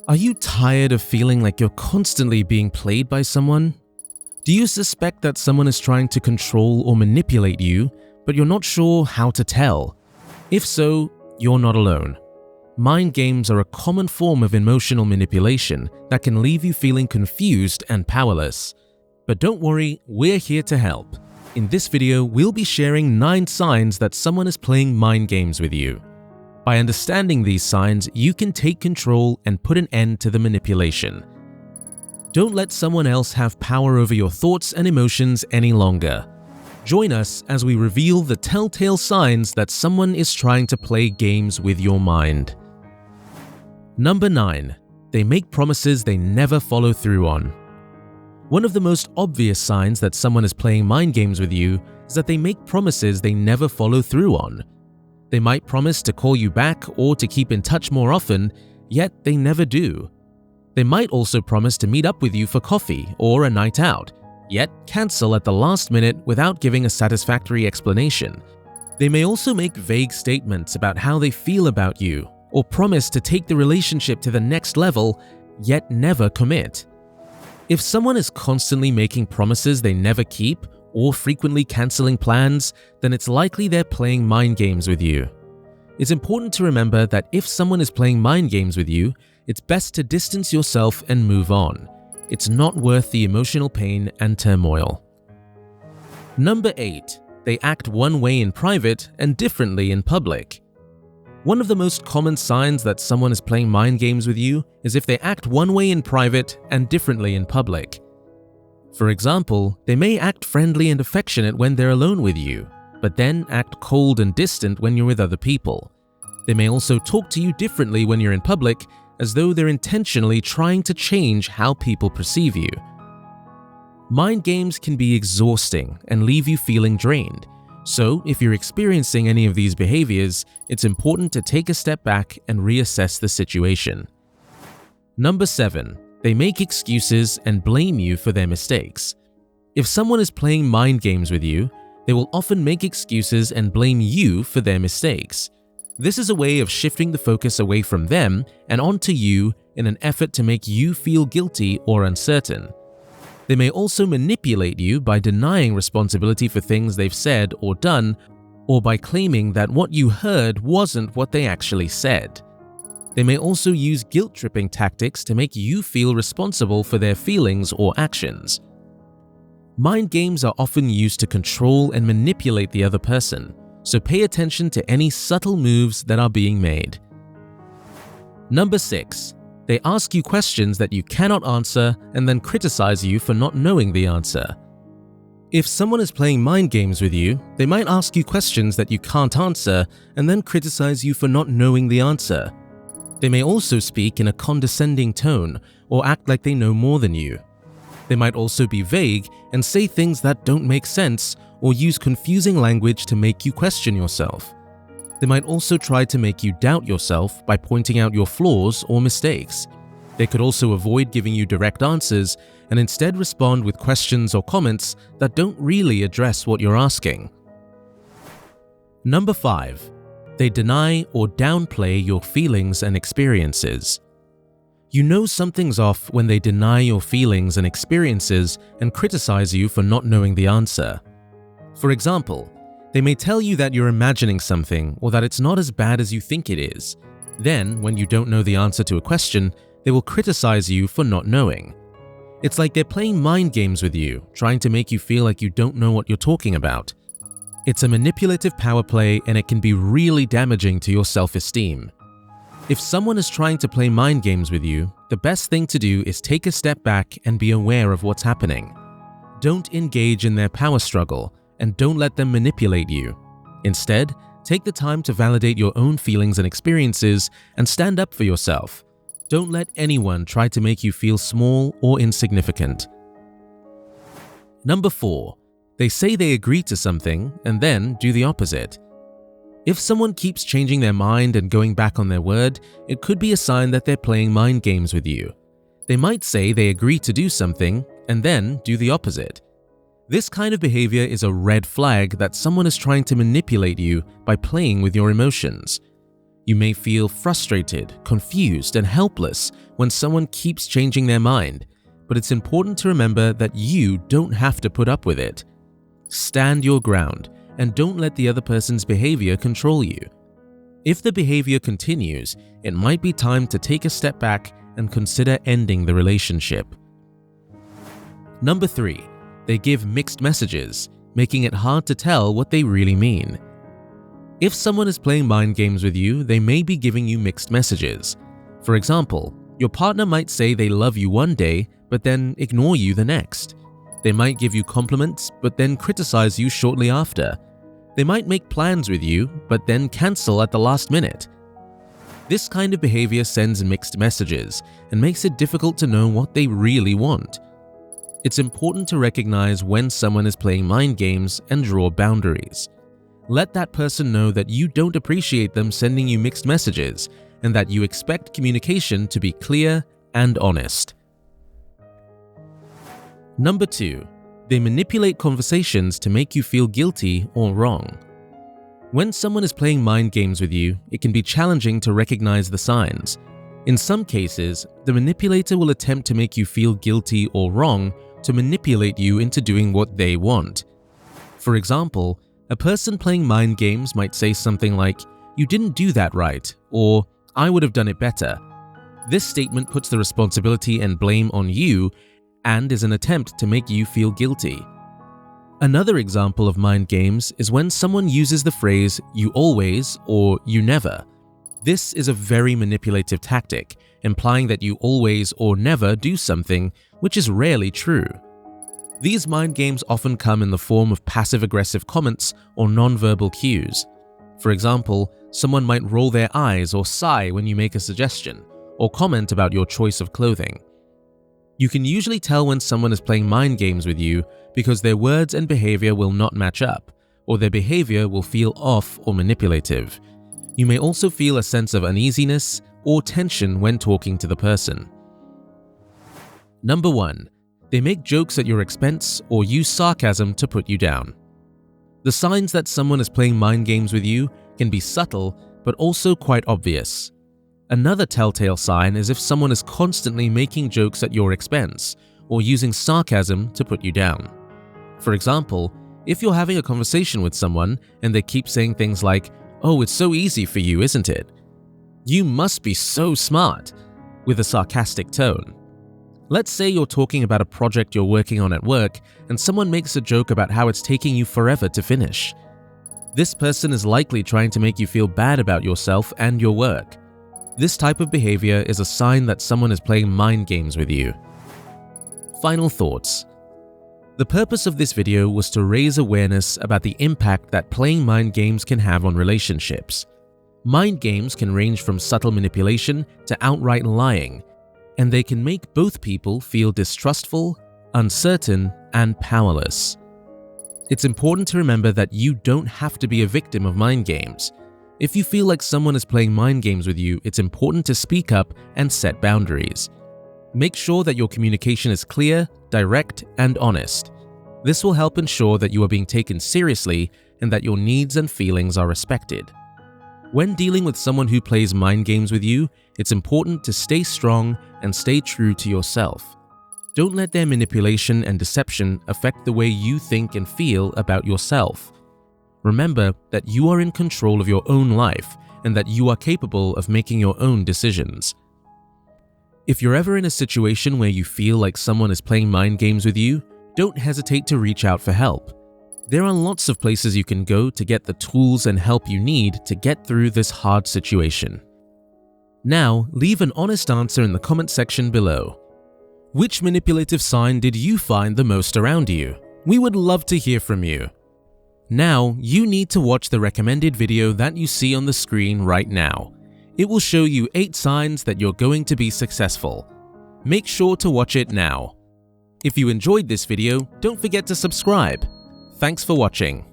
Are you tired of feeling like you're constantly being played by someone? Do you suspect that someone is trying to control or manipulate you, but you're not sure how to tell? If so, you're not alone. Mind games are a common form of emotional manipulation that can leave you feeling confused and powerless. But don't worry, we're here to help. In this video, we'll be sharing 9 signs that someone is playing mind games with you. By understanding these signs, you can take control and put an end to the manipulation. Don't let someone else have power over your thoughts and emotions any longer. Join us as we reveal the telltale signs that someone is trying to play games with your mind. Number 9. They make promises they never follow through on. One of the most obvious signs that someone is playing mind games with you is that they make promises they never follow through on. They might promise to call you back or to keep in touch more often, yet they never do. They might also promise to meet up with you for coffee or a night out, yet cancel at the last minute without giving a satisfactory explanation. They may also make vague statements about how they feel about you or promise to take the relationship to the next level, yet never commit. If someone is constantly making promises they never keep or frequently canceling plans, then it's likely they're playing mind games with you. It's important to remember that if someone is playing mind games with you, it's best to distance yourself and move on. It's not worth the emotional pain and turmoil. Number 8. They act one way in private and differently in public. One of the most common signs that someone is playing mind games with you is if they act one way in private and differently in public. For example, they may act friendly and affectionate when they're alone with you, but then act cold and distant when you're with other people. They may also talk to you differently when you're in public, as though they're intentionally trying to change how people perceive you. Mind games can be exhausting and leave you feeling drained, so if you're experiencing any of these behaviors, it's important to take a step back and reassess the situation. Number 7. They make excuses and blame you for their mistakes. If someone is playing mind games with you, they will often make excuses and blame you for their mistakes. This is a way of shifting the focus away from them and onto you in an effort to make you feel guilty or uncertain. They may also manipulate you by denying responsibility for things they've said or done, or by claiming that what you heard wasn't what they actually said. They may also use guilt-tripping tactics to make you feel responsible for their feelings or actions. Mind games are often used to control and manipulate the other person, so pay attention to any subtle moves that are being made. Number 6. They ask you questions that you cannot answer and then criticize you for not knowing the answer. If someone is playing mind games with you, they might ask you questions that you can't answer and then criticize you for not knowing the answer. They may also speak in a condescending tone or act like they know more than you. They might also be vague and say things that don't make sense or use confusing language to make you question yourself. They might also try to make you doubt yourself by pointing out your flaws or mistakes. They could also avoid giving you direct answers and instead respond with questions or comments that don't really address what you're asking. Number 5. They deny or downplay your feelings and experiences. You know something's off when they deny your feelings and experiences and criticize you for not knowing the answer. For example, they may tell you that you're imagining something or that it's not as bad as you think it is. Then, when you don't know the answer to a question, they will criticize you for not knowing. It's like they're playing mind games with you, trying to make you feel like you don't know what you're talking about. It's a manipulative power play and it can be really damaging to your self-esteem. If someone is trying to play mind games with you, the best thing to do is take a step back and be aware of what's happening. Don't engage in their power struggle and don't let them manipulate you. Instead, take the time to validate your own feelings and experiences and stand up for yourself. Don't let anyone try to make you feel small or insignificant. Number 4. They say they agree to something and then do the opposite. If someone keeps changing their mind and going back on their word, it could be a sign that they're playing mind games with you. They might say they agree to do something and then do the opposite. This kind of behavior is a red flag that someone is trying to manipulate you by playing with your emotions. You may feel frustrated, confused, and helpless when someone keeps changing their mind, but it's important to remember that you don't have to put up with it. Stand your ground and don't let the other person's behavior control you. If the behavior continues, it might be time to take a step back and consider ending the relationship. Number 3. They give mixed messages, making it hard to tell what they really mean. If someone is playing mind games with you, they may be giving you mixed messages. For example, your partner might say they love you one day, but then ignore you the next. They might give you compliments, but then criticize you shortly after. They might make plans with you, but then cancel at the last minute. This kind of behavior sends mixed messages and makes it difficult to know what they really want. It's important to recognize when someone is playing mind games and draw boundaries. Let that person know that you don't appreciate them sending you mixed messages and that you expect communication to be clear and honest. Number 2. They manipulate conversations to make you feel guilty or wrong. When someone is playing mind games with you, it can be challenging to recognize the signs. In some cases, the manipulator will attempt to make you feel guilty or wrong to manipulate you into doing what they want. For example, a person playing mind games might say something like, "You didn't do that right," or "I would have done it better." This statement puts the responsibility and blame on you and is an attempt to make you feel guilty. Another example of mind games is when someone uses the phrase "you always" or "you never." This is a very manipulative tactic, implying that you always or never do something, which is rarely true. These mind games often come in the form of passive-aggressive comments or non-verbal cues. For example, someone might roll their eyes or sigh when you make a suggestion, or comment about your choice of clothing. You can usually tell when someone is playing mind games with you because their words and behavior will not match up, or their behavior will feel off or manipulative. You may also feel a sense of uneasiness or tension when talking to the person. Number 1. They make jokes at your expense or use sarcasm to put you down. The signs that someone is playing mind games with you can be subtle but also quite obvious. Another telltale sign is if someone is constantly making jokes at your expense or using sarcasm to put you down. For example, if you're having a conversation with someone and they keep saying things like, "Oh, it's so easy for you, isn't it? You must be so smart," with a sarcastic tone. Let's say you're talking about a project you're working on at work and someone makes a joke about how it's taking you forever to finish. This person is likely trying to make you feel bad about yourself and your work. This type of behavior is a sign that someone is playing mind games with you. Final thoughts. The purpose of this video was to raise awareness about the impact that playing mind games can have on relationships. Mind games can range from subtle manipulation to outright lying, and they can make both people feel distrustful, uncertain, and powerless. It's important to remember that you don't have to be a victim of mind games. If you feel like someone is playing mind games with you, it's important to speak up and set boundaries. Make sure that your communication is clear, direct, and honest. This will help ensure that you are being taken seriously and that your needs and feelings are respected. When dealing with someone who plays mind games with you, it's important to stay strong and stay true to yourself. Don't let their manipulation and deception affect the way you think and feel about yourself. Remember that you are in control of your own life and that you are capable of making your own decisions. If you're ever in a situation where you feel like someone is playing mind games with you, don't hesitate to reach out for help. There are lots of places you can go to get the tools and help you need to get through this hard situation. Now, leave an honest answer in the comment section below. Which manipulative sign did you find the most around you? We would love to hear from you. Now, you need to watch the recommended video that you see on the screen right now. It will show you 8 signs that you're going to be successful. Make sure to watch it now. If you enjoyed this video, don't forget to subscribe. Thanks for watching.